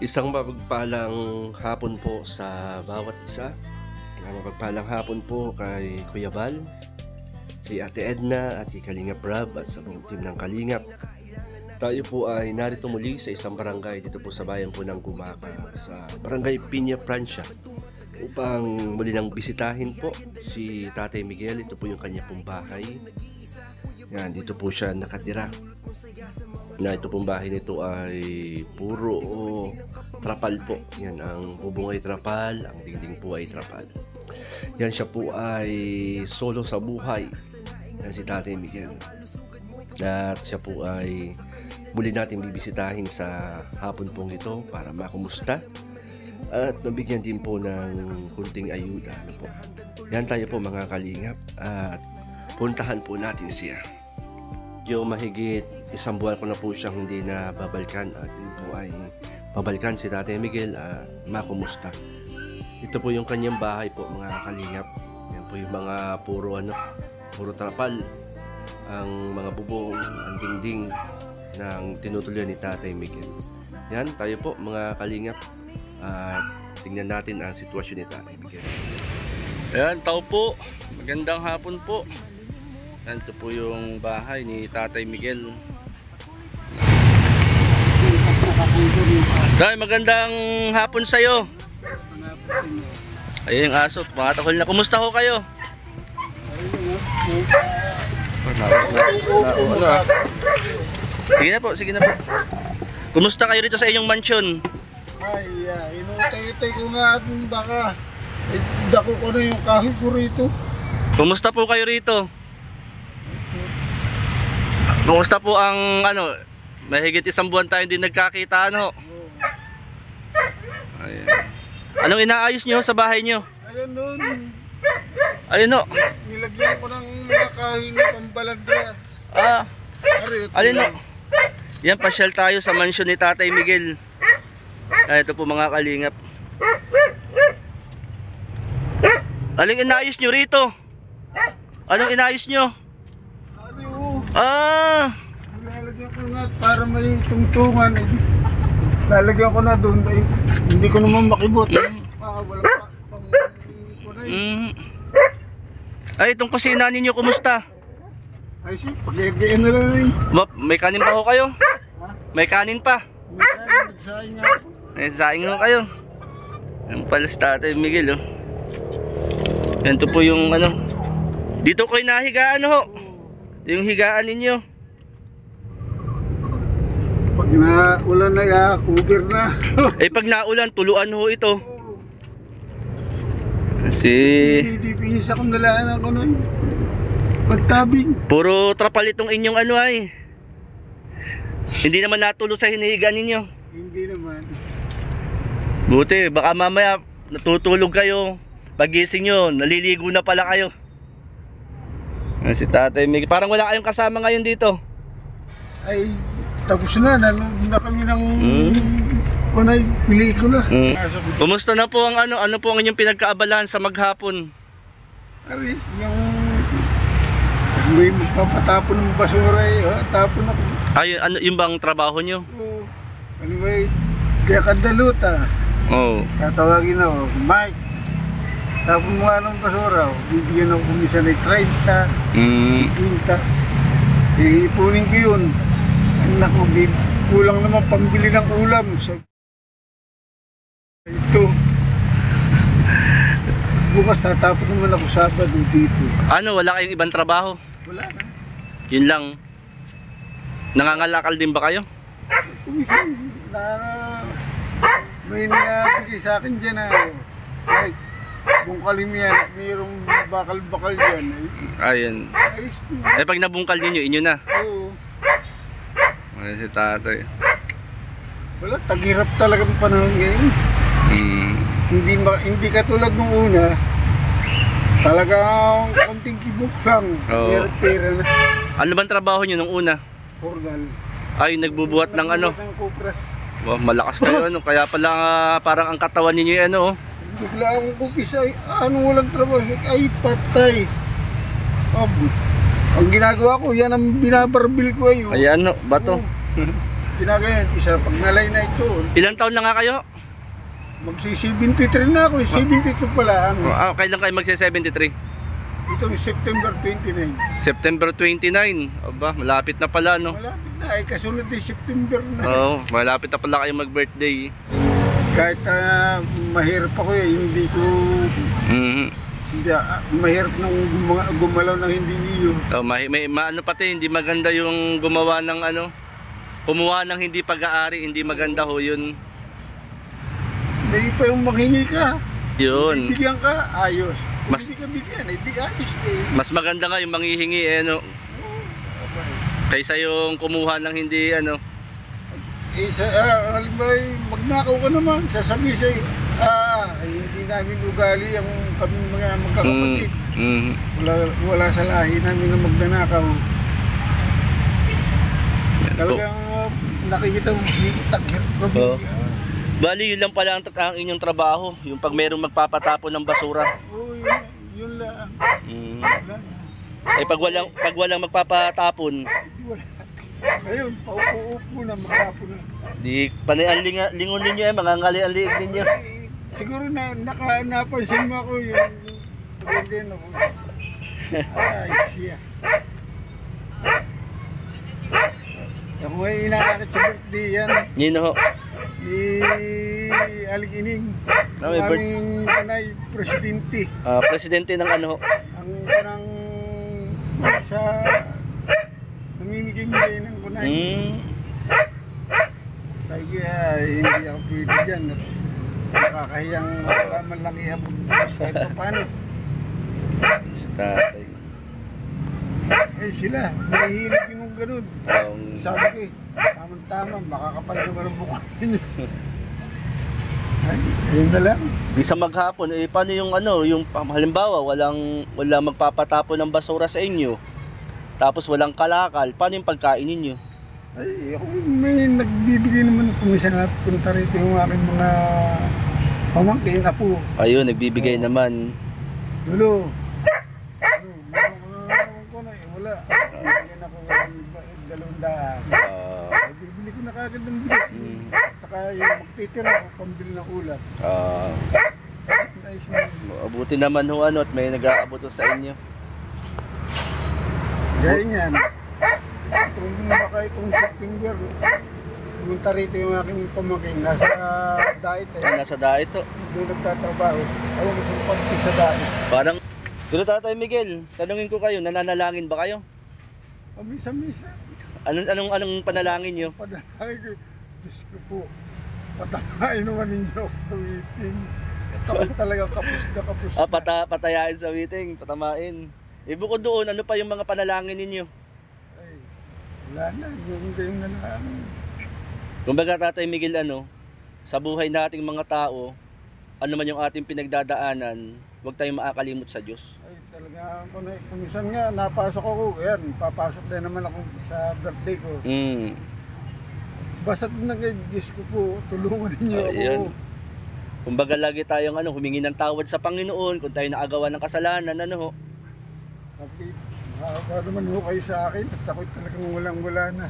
Isang mapagpalang hapon po sa bawat isa. Mapagpalang hapon po kay Kuya Bal, kay Ate Edna at kay Kalingap Rab at sa buong team ng Kalingap. Tayo po ay narito muli sa isang barangay dito po sa bayan po ng Gumaca, sa Barangay Piña Francia, upang muli nang bisitahin po si Tatay Miguel. Ito po yung kanya pong bahay. Yan, dito po siya nakatira. Na ito pong bahay nito ay puro trapal po. Yan, ang bubong ay trapal, ang dingding po ay trapal. Yan, siya po ay solo sa buhay. Yan si Tatay Miguel. At siya po ay muli natin bibisitahin sa hapon pong ito para makumusta at mabigyan din po ng kunting ayuda. Ano po. Yan, tayo po mga kalingap at puntahan po natin siya. Yung mahigit isang buwan ko na po siyang hindi na babalikan at yun po ay babalikan si Tatay Miguel at makumusta. Ito po yung kanyang bahay po mga kalingap. Yan po yung mga puro trapal, ang mga bubong, ang dingding ng tinutuluyan ni Tatay Miguel. Yan, tayo po mga kalingap at tingnan natin ang sitwasyon ni Tatay Miguel. Ayan, tao po, magandang hapon po. Ito po yung bahay ni Tatay Miguel. Tay, magandang hapon sa'yo. Ayun yung aso, mga takol na. Kumusta ho kayo? Sige na po, sige na po. Kumusta kayo rito sa inyong mansyon? Ay, inutay-utay ko nga at baka dako ko na yung kahoy ko rito. Kumusta po kayo rito? Kumusta po ang mahigit isang buwan tayo hindi nagkakita Ayan. Anong inaayos nyo sa bahay nyo? Ayan nun. Ayun no. Nilagyan ko ng mga kahoy na pambaladra. Alin no. Yan, pasyal tayo sa mansyon ni Tatay Miguel. Ito po mga kalingap. Aling inaayos nyo rito? Anong inaayos nyo? Lalagyan ko nga para may tungtungan. Lalagyan ko na doon. Hindi ko naman makibot. Wala pa. Ay, itong kusina ninyo, kumusta? Ay, pag-iagyan na lang. May kanin pa ho kayo? Ha? May kanin pa? May kanin, nagsaing nga. May saing ho kayo. Ang palas Tatay Miguel Yan to po yung dito ko nahigaan ho. Yung higaan ninyo. Pag naulan na, cover na. Pag naulan, tuluan ho ito. Kasi Hindi pinisa kong nalaan ako na pagtabing. puro trapal itong inyong ay. Hindi naman natulo sa hinihigaan ninyo. Hindi naman. Buti, baka mamaya natutulog kayo. Pagising nyo, naliligo na pala kayo. Si Tatay Miguel. Parang wala kayong kasama ngayon dito. Ay, tapos na. Nanood na kami ng pelikula. Kumusta na po ang ano po ang inyong pinagkaabalahan sa maghapon? Ari, yung may magpapatapon ng basura tapon ako. Ay, yung bang trabaho nyo? Ano ba kaya kandaluta. Tatawagin ako, Mike. Tapon mo nga ng basura, bibigyan ako kumisa ng 30, 50. Ipunin ko yun. Naku, kulang naman pambili ng ulam. Ito. Bukas tatapon naman ako Sabado dito. Wala kayong ibang trabaho? Wala na. Yun lang. Nangangalakal din ba kayo? Kumisan may nabigay sa akin dyan like, bungkalin mo yan, mayroong bakal-bakal dyan. Ayun. Pag nabungkal ninyo, inyo na. Oo. Ay, si Tatay. Wala, taghirap talagang panahon ngayon. Hindi katulad nung una. Talagang konting kibok lang. Pera na. Ano bang trabaho nyo nung una? Horgal. Ay, nagbubuhat ng Ng kupras. Wow, malakas kayo kaya pala parang ang katawan ninyo Bigla akong kupis ay walang trabaho ay patay. Ang ginagawa ko yan ang binabarbil ko Ayan bato. Pinagayan, isa pag nalay na ito, Ilang taon na nga kayo? magsi-73 na ako, 72 pala. Kailan kayo magse-73? Ito September 29. September 29. Aba, malapit na pala, no? Malapit na, ay kasunod din September na. Oo, malapit na pala kayo mag-birthday. Kahit mahirap ako hindi ko, Mhm. hindi, mahirap nang gumalaw ng hindi iyo. Oh, ano pati, hindi maganda yung gumawa ng ano, kumuha ng hindi pag-aari, hindi maganda ho yun. May pa yung manghingi ka, Yun. bibigyan ka, ayos. Kung Mas- hindi ka bigyan, di ayos eh. Mas maganda nga yung manghihingi, no? Kaysa yung kumuha ng hindi, ano. Halimbawa, magnakaw ka naman, sasabihin sa'yo, hindi namin ugali ang kami mga magkakapatid. Mhm. Wala sa lahi namin na magnanakaw. Talagang nakikita mo, hitak, Oo. Bali, yun lang pala ang inyong trabaho, yung pag merong magpapatapon ng basura. Oo, yun lang. Mhm. Wala na. Pag walang magpapatapon, Hindi wala. Ngayon, paupo-upo na, makapo na. di panay ang lingon ninyo mga ngali ang liig ninyo. Siguro na napansin mo ako yung din ako. Ay, siya. Ako ay inaakit sa birthday yan Nino ho. ni Aling Ining. Ah, may Ang aming kanay presidente. Presidente ng ano ho. Ang kanang sa namimigay-migay ng kunay. Sabi ko, hindi ako pwede dyan. Nakakahiyang malaman lang iabot kahit pa paano. Sa tatay. Eh sila, nahihilig yung ganun. Um, Sabi ko tamang-tama, makakapal naman ang mukha ninyo. Ay, ayun na lang. Bisa maghapon, paano yung ano, yung halimbawa, walang magpapatapon ng basura sa inyo. Tapos walang kalakal, paano yung pagkain ninyo? Ay, ako may nagbibigay naman kumisan na punta rito yung aking mga pamangkin, apo. Ayun, nagbibigay naman. Lolo. Wala. Bigyan ako ng 200. Bibili ko na kagad ng bilis. Saka yung magtitira ako, pambili ng ulam. Nice man. Abuti naman ho ano, at may nag-aabot ho sa inyo. Gaya niyan. Itong baka itong September, pumunta rito yung aking pamangkin. Nasa diet eh. Nasa diet ho. Doon nagtatrabaho. Ayaw gusto ko pag sa diet. Parang, pero Tatay Miguel, tanungin ko kayo, nananalangin ba kayo? Misa-misa. Anong panalangin nyo? Padalagay ko. Diyos ko po. Patamain naman ninyo ako sa meeting. Ito ko talagang kapos na kapos na. Patayain sa meeting, patamain. Bukod doon, ano pa yung mga panalangin ninyo? Ay, wala na. Yung game na lang. Kumbaga Tatay Miguel, sa buhay nating mga tao, ano man yung ating pinagdadaanan, huwag tayong makakalimot sa Diyos. Ay, talaga ako na. Kumisan nga, napasok ako. Ayan, papasok din naman ako sa birthday ko. Basta't na kay Diyos ko po, tulungan niyo ako. Ayun. Kumbaga lagi tayong humingi ng tawad sa Panginoon kung tayo nakagawa ng kasalanan, Sabi, makakagawa naman ho kayo sa akin at ako'y talagang walang-wala na.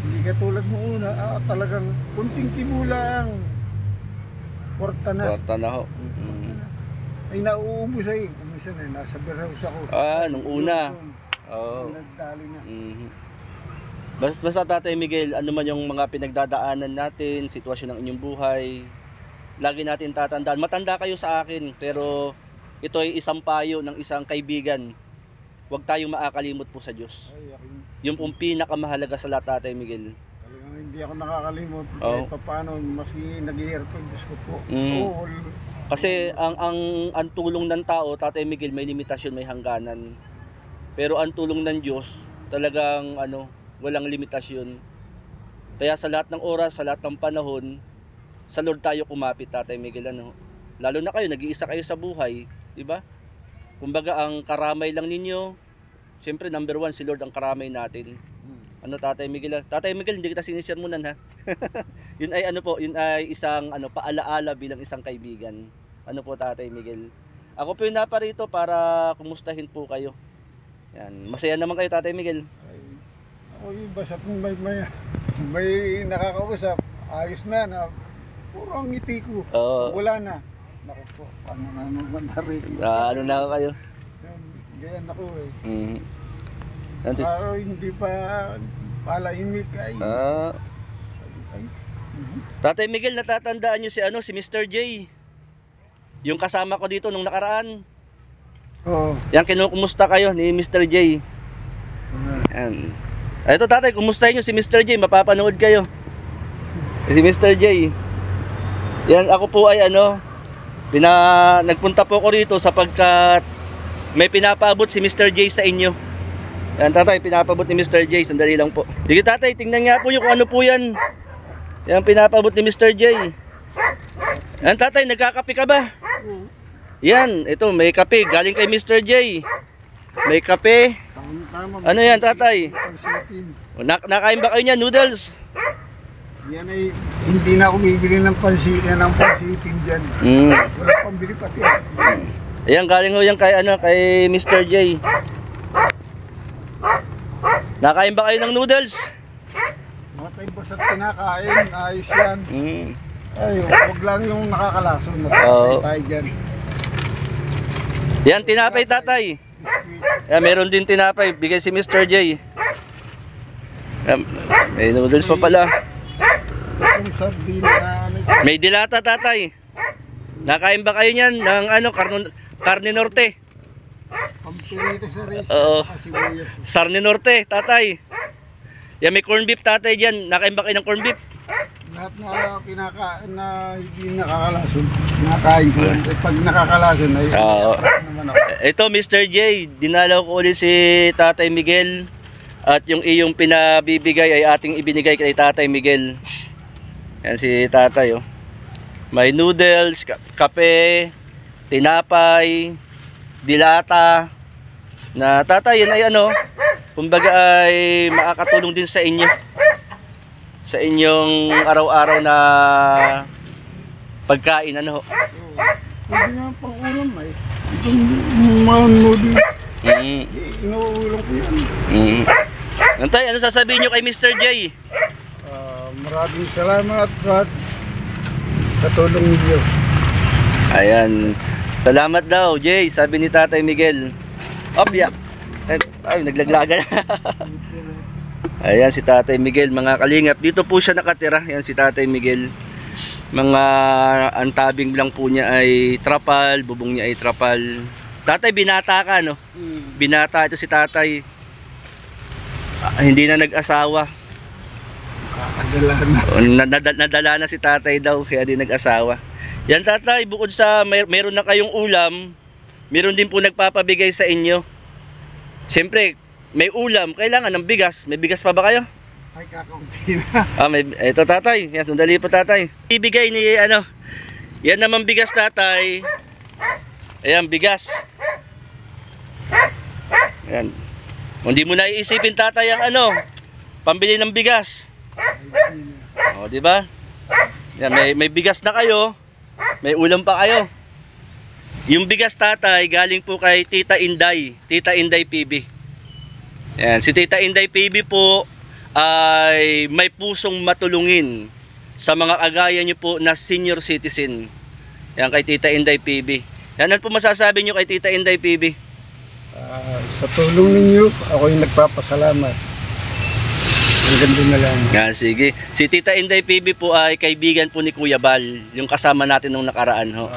Hindi katulad mo una, talagang kunting kibulang. Kwarta na. Kwarta na ho. Ay nauubos ay. Kumisan ay nasa beer house ako. Nung una. Oo. Nagdali na. Basta Tatay Miguel, ano man yung mga pinagdadaanan natin, sitwasyon ng inyong buhay, lagi natin tatandaan. Matanda kayo sa akin, pero ito ay isang payo ng isang kaibigan. Huwag tayong makakalimot po sa Diyos. Ay, akin. Yung pong pinakamahalaga sa lahat, Tatay Miguel. Talagang hindi ako nakakalimot. Oo. Kahit paano, maski nag-iirap ko, Diyos ko po. Oo. Kasi ang tulong ng tao, Tatay Miguel, may limitasyon, may hangganan. Pero ang tulong ng Diyos, talagang walang limitasyon. Kaya sa lahat ng oras, sa lahat ng panahon, sa Lord tayo kumapit, Tatay Miguel. Lalo na kayo, nag-iisa kayo sa buhay, di ba? Kumbaga, ang karamay lang ninyo, siyempre number one, si Lord ang karamay natin. Tatay Miguel? Tatay Miguel, hindi kita sinisirmunan ha. Yun ay yun ay isang paalaala bilang isang kaibigan. Po Tatay Miguel. Ako po yung naparito para kumustahin po kayo. Yan. Masaya naman kayo Tatay Miguel. Ay, basta't may may nakakausap, ayos na, puro ang ngiti ko. Oo. Wala na. Naku po, paano na naman narin. Ano na kayo? Ganyan ako eh. Mm. Antes, Hindi pa palaimik ay. Ay. Tatay Miguel, natatandaan niyo si Mr. J. Yung kasama ko dito nung nakaraan. Oo. Yan, kinukumusta kayo ni Mr. J. Yan. Ito tatay, kumustahin niyo si Mr. J, mapapanood kayo. Si Mr. J. Yan, ako po ay nagpunta po ako rito sapagkat may pinapaabot si Mr. J sa inyo. Yan tatay, pinapaabot ni Mr. J, sandali lang po. Sige tatay, tingnan nga po niyo kung ano po yan. Yan, pinapaabot ni Mr. J. Yan tatay, nagkakape ka ba? Yan, ito may kape, galing kay Mr. J. May kape. Tama. Ano yan tatay? Pansitin. Nakain ba kayo niyan, noodles? Yan ay, hindi na ako bibili ng pansitin dyan. Wala pambili pati. Ayan, galing ho yan kay Mr. J. Nakain ba kayo ng noodles? Mga tayo basta pinakain, ayos yan. Ay, huwag lang yung nakakalason. Tayo dyan. Yan, tinapay tatay. Yan, meron din tinapay. Bigay si Mr. J. Yan, may noodles pa pala. Yung sardina, May dilata tatay. Nakain ba kayo niyan ng Carne Norte? pampirito sa res. Oo. Sibuyas. Sarne Norte, tatay. Yan, may corn beef tatay dyan. Nakain ba kayo ng corn beef? Lahat na pinakain na hindi nakakalason. Kinakain ko. Pag nakakalason ay Oo. naman ako. Ito Mr. J, dinalaw ko ulit si Tatay Miguel. At yung iyong pinabibigay ay ating ibinigay kay Tatay Miguel. Yan si Tatay oh. May noodles, kape, tinapay, dilata. Na Tatay, yan ay kumbaga ay makakatulong din sa inyo. Sa inyong araw-araw na pagkain Pwede naman pang ulam ay. Itong mga noodles. Inuulam ko yan. Tay, ano sasabihin nyo kay Mr. J? Maraming salamat sa tulong niyo. Ayan. Salamat daw, Jay, sabi ni Tatay Miguel. Opya. Ay, naglaglagan. Ayan si Tatay Miguel, mga kalingap. Dito po siya nakatira. Ayan si Tatay Miguel. Mga antabing lang po niya ay trapal, bubong niya ay trapal. Tatay, binata ka, no? Binata ito si Tatay. Hindi na nag-asawa. Nadala na si Tatay daw, kaya di nag-asawa. Yan Tatay, bukod sa meron na kayong ulam, meron din po nagpapabigay sa inyo. Siyempre, may ulam, kailangan ng bigas. May bigas pa ba kayo? Ay, kakaunti na. Ito Tatay, yan, sandali po Tatay. Ibigay ni yan naman bigas Tatay. Ayan, bigas. Ayan. Hindi mo na iisipin Tatay ang pambili ng bigas. O, di ba? Yan, may bigas na kayo. May ulam pa kayo. Yung bigas Tatay galing po kay Tita Inday PB. Yan, si Tita Inday PB po ay may pusong matulungin sa mga kagaya niyo po na senior citizen. Yan kay Tita Inday PB. Yan, ano po masasabi niyo kay Tita Inday PB? Sa tulong ninyo, ako yung nagpapasalamat. Hanggang doon na lang. Yan, sige. Si Tita Inday PB po ay kaibigan po ni Kuya Bal, yung kasama natin nung nakaraan ho.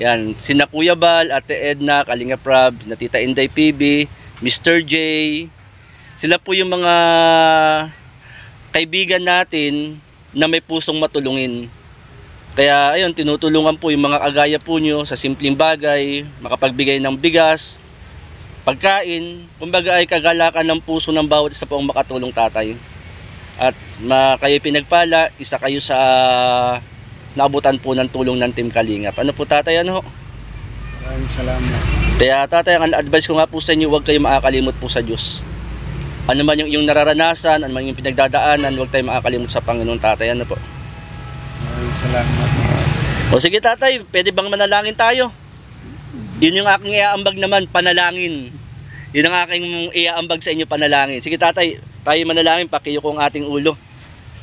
Yan, sina Kuya Bal, Ate Edna, Kalinga Prab, na Tita Inday PB, Mr. J. Sila po yung mga kaibigan natin na may pusong matulungin. Kaya ayun, tinutulungan po yung mga kagaya po nyo sa simpleng bagay, makapagbigay ng bigas, pagkain, kumbaga ay kagalakan ng puso ng bawat isa pong makatulong Tatay. At kayo pinagpala, isa kayo sa naabutan po ng tulong ng Team Kalingap. Ano po Tatay, Maraming salamat. Kaya Tatay, ang advice ko nga po sa inyo, huwag kayo makakalimot po sa Diyos. Ano man yung nararanasan, ano man yung pinagdadaanan, huwag tayo makakalimot sa Panginoon Tatay. Ano po? Maraming salamat. O sige Tatay, pwede bang manalangin tayo? Yun yung aking iaambag naman, panalangin. Yun ang aking iaambag sa inyo, panalangin. Sige Tatay, tayo manalangin, pakiyo ko ang ating ulo.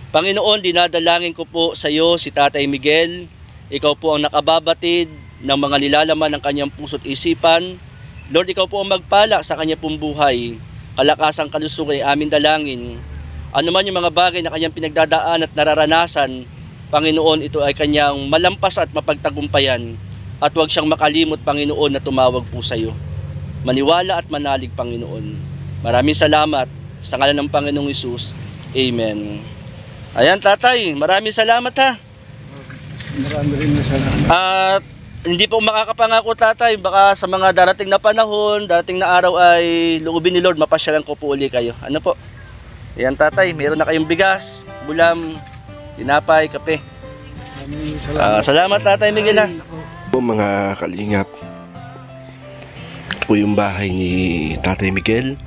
Panginoon, dinadalangin ko po sa iyo si Tatay Miguel. Ikaw po ang nakababatid ng mga nilalaman ng kanyang puso't isipan. Lord, ikaw po ang magpala sa kanyang pong buhay. Kalakasang kalusugan ay aming dalangin. Ano man yung mga bagay na kanyang pinagdadaan at nararanasan, Panginoon, ito ay kanyang malampas at mapagtagumpayan. At huwag siyang makalimot, Panginoon, na tumawag po sa iyo. Maniwala at manalig, Panginoon. Maraming salamat sa ngalan ng Panginoong Hesus. Amen. Ayan, Tatay, maraming salamat ha. Marami rin na salamat. At hindi po makakapangako, Tatay, baka sa mga darating na panahon, darating na araw ay loobin ni Lord, mapasyalan ko po uli kayo. Ano po? Ayan, Tatay, meron na kayong bigas, bulam, tinapay, kape. Maraming salamat. Salamat, Tatay Miguel ha. Po mga kalingap, ito po yung bahay ni Tatay Miguel.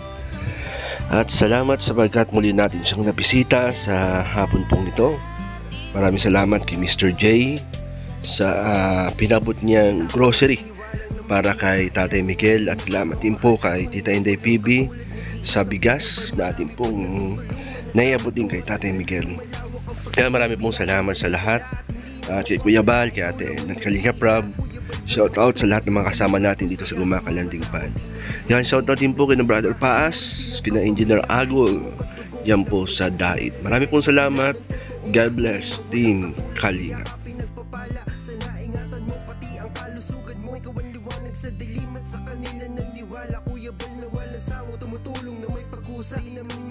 At salamat sapagkat muli natin siyang nabisita sa hapon pong ito. Maraming salamat kay Mr. J sa pinabot niyang grocery para kay Tatay Miguel. At salamat din po kay Tita Inday PB sa bigas na atin pong naiabot din kay Tatay Miguel. Kaya marami pong salamat sa lahat. At kay Kuya Bal, kay Ate ng Kalinga Prab. Shout out sa lahat ng mga kasama natin dito sa Gumaka Landing Pad. Yan, shout out din po kay Brother Paas, kina Engineer Agol. Yan po sa Dait. Marami pong salamat. God bless Team Kalinga. Sa dilim at sa kanila naniwala, Kuya Bal na walang sawang tumutulong na may pag-usay namin